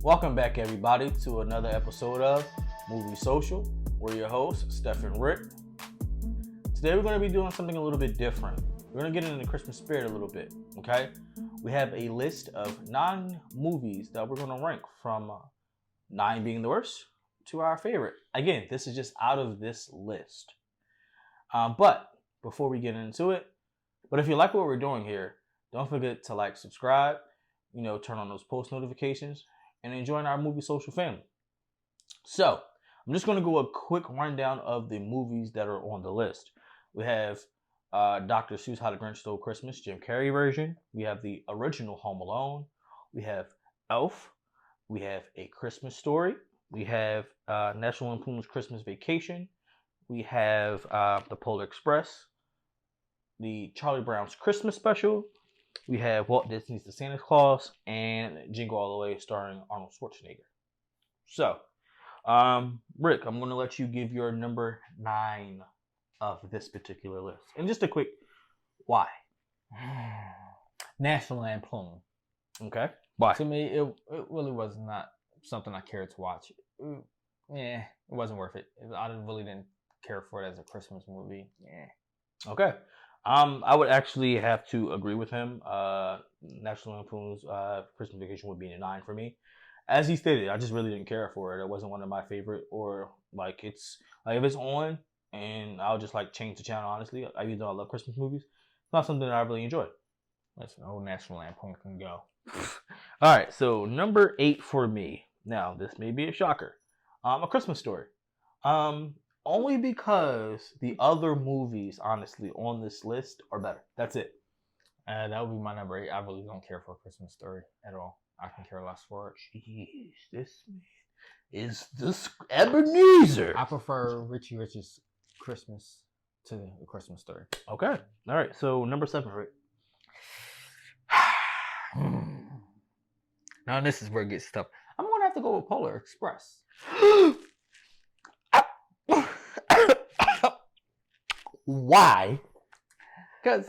Welcome back, everybody, to another episode of Movie Social. We're your hosts, Steph and Rick. Today we're going to be doing something a little bit different. We're going to get into the Christmas spirit a little bit, okay? We have a list of 9 movies that we're going to rank from 9 being the worst to our favorite. Again, this is just out of this list. But before we get into it, but if you like what we're doing here, don't forget to like, subscribe, turn on those post notifications, and join our Movie Social family. So, I'm just going to go a quick rundown of the movies that are on the list. We have Dr. Seuss' How the Grinch Stole Christmas, Jim Carrey version. We have the original Home Alone. We have Elf. We have A Christmas Story. We have National Lampoon's Christmas Vacation. We have The Polar Express. The Charlie Brown's Christmas Special. We have Walt Disney's The Santa Claus and Jingle All The Way starring Arnold Schwarzenegger. So, Rick, I'm going to let you give your number 9 of this particular list. And just a quick why. National Lampoon. Okay. Why? To me, it really was not something I cared to watch. It wasn't worth it. I really didn't care for it as a Christmas movie. Okay. I would actually have to agree with him. National Lampoon's Christmas Vacation would be a 9 for me. As he stated, I just really didn't care for it. It wasn't one of my favorite, or if it's on and I'll just change the channel. Honestly, even though I love Christmas movies, it's not something that I really enjoy. Listen, old National Lampoon can go. All right, so number 8 for me. Now this may be a shocker. A Christmas Story. Only because the other movies, honestly, on this list are better. That's it. That would be my number 8. I really don't care for A Christmas Story at all. I can care less for it. Jeez, this man is this Ebenezer. I prefer Richie Rich's Christmas to A Christmas Story. Okay. All right. So number 7, right? Now this is where it gets tough. I'm going to have to go with Polar Express. Why? Because,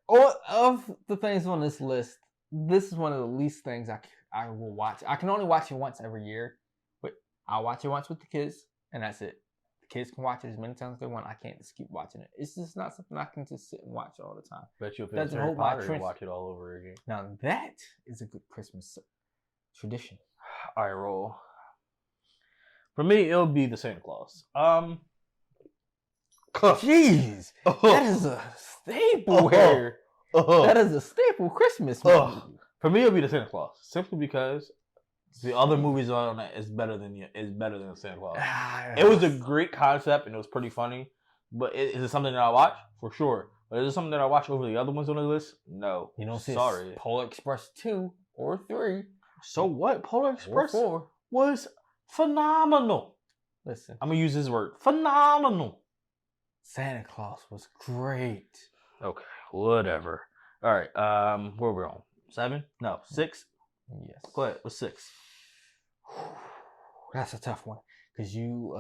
all of the things on this list, this is one of the least things I will watch. I can only watch it once every year, but I'll watch it once with the kids, and that's it. The kids can watch it as many times as they want. I can't just keep watching it. It's just not something I can just sit and watch all the time. Bet you if it's Harry Potter, you watch it all over again. Now that is a good Christmas tradition. All right, roll. For me, it'll be the Santa Claus. Jeez, that is a staple here. That is a staple Christmas movie. For me, it'll be the Santa Claus, simply because the other movies on that is better than the Santa Claus. It was a great concept and it was pretty funny, but is it something that I watch? For sure. But is it something that I watch over the other ones on the list? No. You don't see Sorry. Polar Express 2 or 3. So what? Polar Express 4 was phenomenal. Listen, I'm gonna use this word. Phenomenal. Santa Claus was great. Okay, whatever. All right, where are we on? 7? No, 6? Yes. Go ahead, what's 6? That's a tough one. Because you,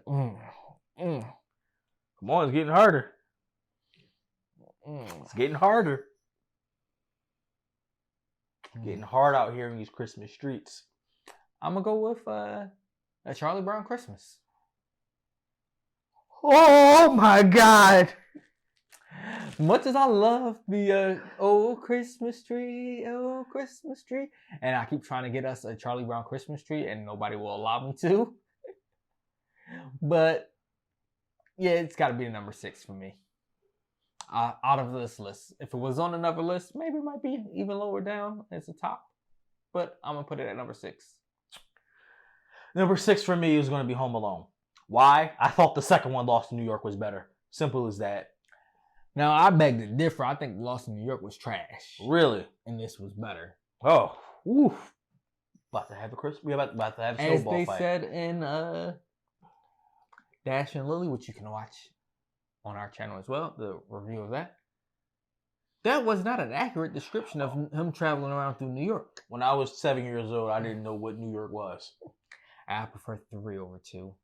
Come on, it's getting harder. It's getting harder. Getting hard out here in these Christmas streets. I'm going to go with A Charlie Brown Christmas. Oh my God. Much as I love the old Christmas tree, and I keep trying to get us a Charlie Brown Christmas tree, and nobody will allow me to. But yeah, it's got to be the number 6 for me. Out of this list, if it was on another list, maybe it might be even lower down as the top. But I'm gonna put it at number 6. Number 6 for me is going to be Home Alone. Why? I thought the second one, Lost in New York, was better. Simple as that. Now, I beg to differ. I think Lost in New York was trash. Really? And this was better. Oh, oof. About to have a Christmas. We're about to have a snowball As they fight. said in Dash and Lily, which you can watch on our channel as well, the review of that. That was not an accurate description of him traveling around through New York. When I was 7 years old, I didn't know what New York was. I prefer 3 over 2.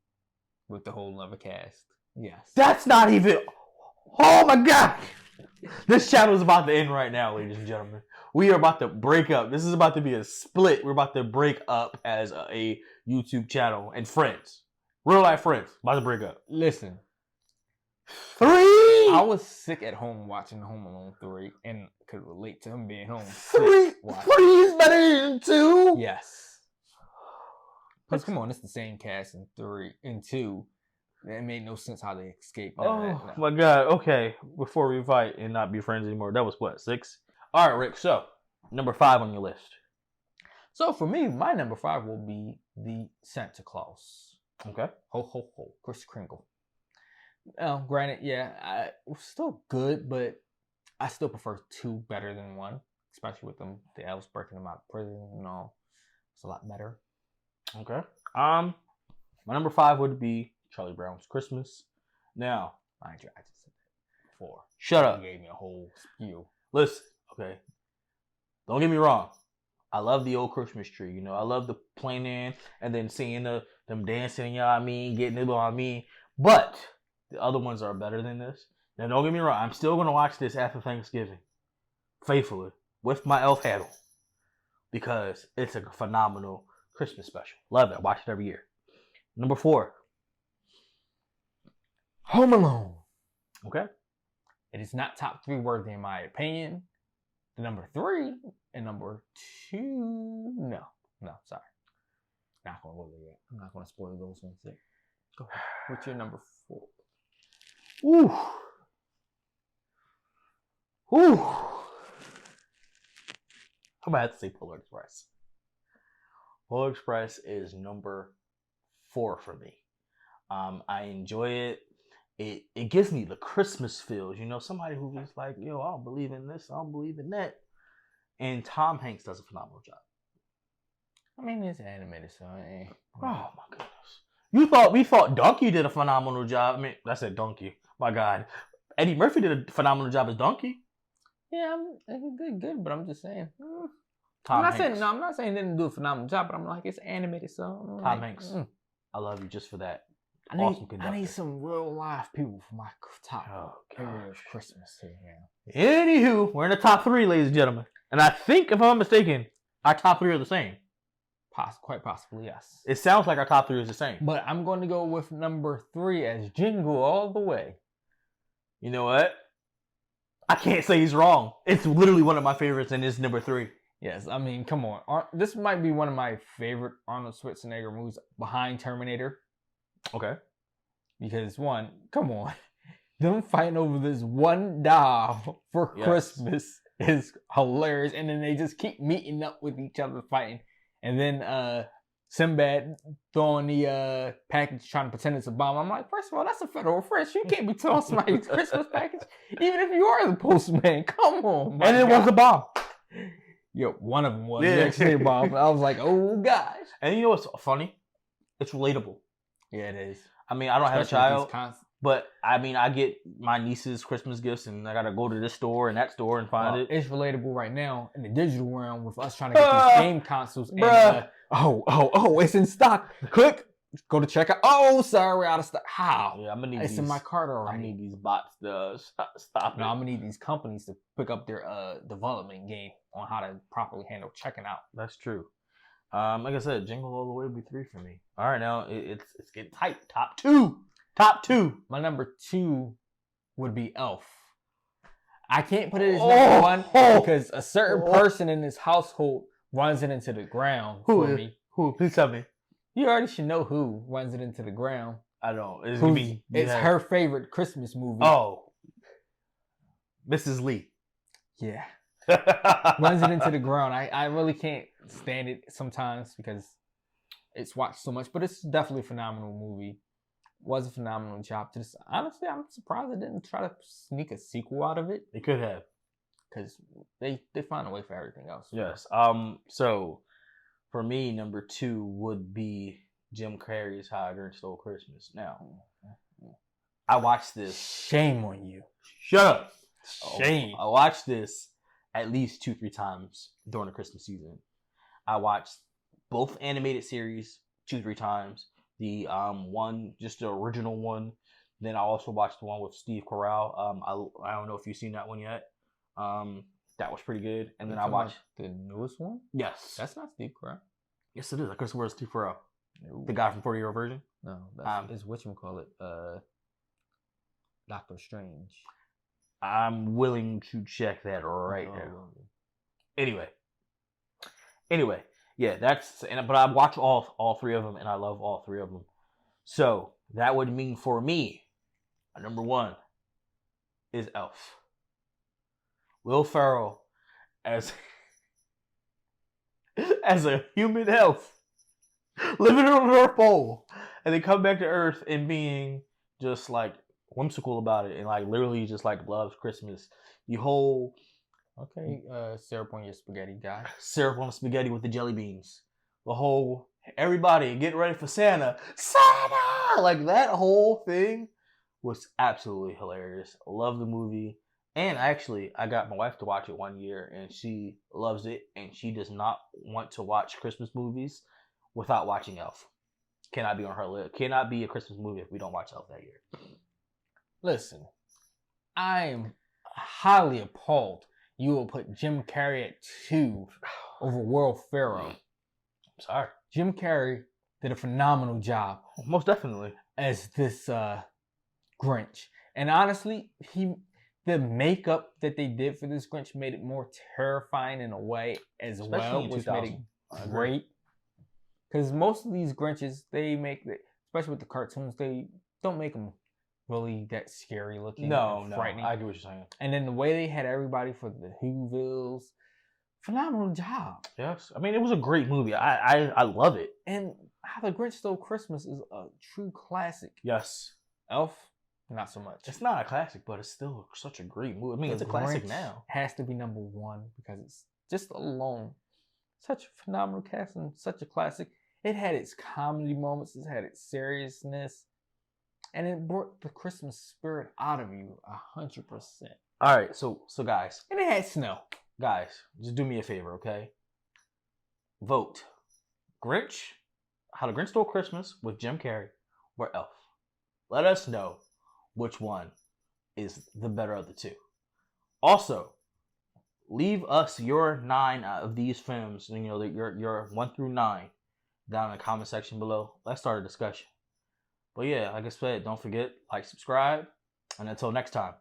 with the whole other cast. Yes. That's not even. Oh my God! This channel is about to end right now, ladies and gentlemen. We are about to break up. This is about to be a split. We're about to break up as a YouTube channel and friends. Real life friends. About to break up. Listen. 3! I was sick at home watching Home Alone 3 and could relate to him being home. 3 is better than 2? Yes. Because come on, it's the same cast in 3 and 2. It made no sense how they escaped. Oh my God. Okay. Before we fight and not be friends anymore. That was what, 6? All right, Rick. So, number 5 on your list. So for me, my number 5 will be the Santa Claus. Okay. Ho, ho, ho. Kris Kringle. Granted, yeah, it was still good, but I still prefer 2 better than 1. Especially with the elves breaking them out of prison and all. It's a lot better. Okay. My number 5 would be Charlie Brown's Christmas. Now, I just said that before. Shut up. You gave me a whole spiel. Listen, okay. Don't get me wrong. I love the old Christmas tree. You know, I love the planning and then seeing them dancing, you know what I mean, getting it on me. But the other ones are better than this. Now, don't get me wrong. I'm still going to watch this after Thanksgiving. Faithfully. With my elf hat on. Because it's a phenomenal Christmas special. Love it. Watch it every year. Number 4. Home Alone. Okay. It is not top 3 worthy in my opinion. The number 3 and number 2. No, sorry. Not gonna go there yet. I'm not gonna spoil those ones yet. Go ahead. What's your number 4? Ooh. I'm about to say Polar Express. Polar Express is number 4 for me. I enjoy it. It gives me the Christmas feels, you know, somebody who's just like, yo, I don't believe in this, I don't believe in that. And Tom Hanks does a phenomenal job. I mean, it's animated, so Oh my goodness. We thought Donkey did a phenomenal job. I mean, I said Donkey. My God. Eddie Murphy did a phenomenal job as Donkey. Yeah, he did good, but I'm just saying. I'm not saying he didn't do a phenomenal job, but I'm like, it's animated, so Tom Hanks. I love you just for that. I need some real life people for my top area of Christmas here. Yeah. Anywho, we're in the top 3, ladies and gentlemen. And I think, if I'm mistaken, our top 3 are the same. Quite possibly, yes. It sounds like our top 3 is the same. But I'm going to go with number 3 as Jingle All The Way. You know what? I can't say he's wrong. It's literally one of my favorites, and it's number 3. Yes, I mean, come on. This might be one of my favorite Arnold Schwarzenegger movies behind Terminator. Okay. Because one, come on. Them fighting over this one doll for Christmas is hilarious. And then they just keep meeting up with each other fighting. And then Sinbad throwing the package trying to pretend it's a bomb. I'm like, first of all, that's a federal offense. You can't be throwing somebody's Christmas package. Even if you are the postman. Come on. And it was a bomb. Yeah, one of them was actually a bomb. I was like, oh gosh. And you know what's funny? It's relatable. Yeah, it is. I mean, I don't have a child, but I mean, I get my niece's Christmas gifts, and I gotta go to this store and that store and find it. It's relatable right now in the digital realm with us trying to get these game consoles. And, it's in stock. Click, go to checkout. Oh, sorry, we're out of stock. How? Yeah, I'm gonna need it's in my cart already. I'm gonna need these bots to stop it. No, I'm gonna need these companies to pick up their development game on how to properly handle checking out. That's true. Like I said, Jingle All The Way would be 3 for me. All right, now it's getting tight. Top 2. My number 2 would be Elf. I can't put it as number 1 because a certain person in this household runs it into the ground for me. Who? Please tell me. You already should know who runs it into the ground. I don't. It's her favorite Christmas movie. Oh, Mrs. Lee. Yeah. Runs it into the ground. I really can't stand it sometimes because it's watched so much, but it's definitely a phenomenal movie. Was a phenomenal job. Honestly, I'm surprised they didn't try to sneak a sequel out of it. They could have, because they find a way for everything else. Yes. So for me, number 2 would be Jim Carrey's How I Grinch Stole Christmas. Now, I watched this. Shame on you. Shut up. Shame. I watched this at least 2-3 times during the Christmas season. I watched both animated series 2-3 times, the one, just the original one. Then I also watched the one with Steve Carell. I don't know if you've seen that one yet. That was pretty good. And then I watched the newest one. Yes, That's not Steve Carell. yes it is. I could swear it's Steve Carell, No. the guy from 40-Year Virgin. No, that's is whatchamacallit, Doctor Strange. I'm willing to check that right now. Anyway, yeah, but I watch all three of them, and I love all three of them. So that would mean for me, number one is Elf. Will Ferrell as as a human elf living on the North Pole, and they come back to Earth and being just like whimsical about it, and like literally just like loves Christmas. The whole syrup on your spaghetti guy. Syrup on the spaghetti with the jelly beans. The whole everybody get ready for Santa, like that whole thing was absolutely hilarious. I love the movie. And actually, I got my wife to watch it one year, and she loves it, and she does not want to watch Christmas movies without watching Elf. Cannot be on her list. Cannot be a Christmas movie if we don't watch Elf that year. Listen, I am highly appalled you will put Jim Carrey at 2 over Will Ferrell. I'm sorry. Jim Carrey did a phenomenal job. Most definitely. As this Grinch. And honestly, the makeup that they did for this Grinch made it more terrifying in a way as Especially well, which made it great. Because most of these Grinches, they make, especially with the cartoons, they don't make them really that scary looking. No, frightening. I get what you're saying. And then the way they had everybody for the Whovilles, phenomenal job. Yes, I mean it was a great movie. I love it. And How the Grinch Stole Christmas is a true classic. Yes. Elf, not so much. It's not a classic, but it's still such a great movie. I mean, it's a classic now. Has to be number 1 because it's just alone such a phenomenal cast and such a classic. It had its comedy moments, it had its seriousness, and it brought the Christmas spirit out of you 100%. All right, so guys, and it had snow. Guys, just do me a favor, okay? Vote Grinch, How the Grinch Stole Christmas with Jim Carrey, or Elf. Let us know which one is the better of the two. Also, leave us your 9 out of these films, your 1 through 9, down in the comment section below. Let's start a discussion. But yeah, like I said, don't forget, like, subscribe, and until next time.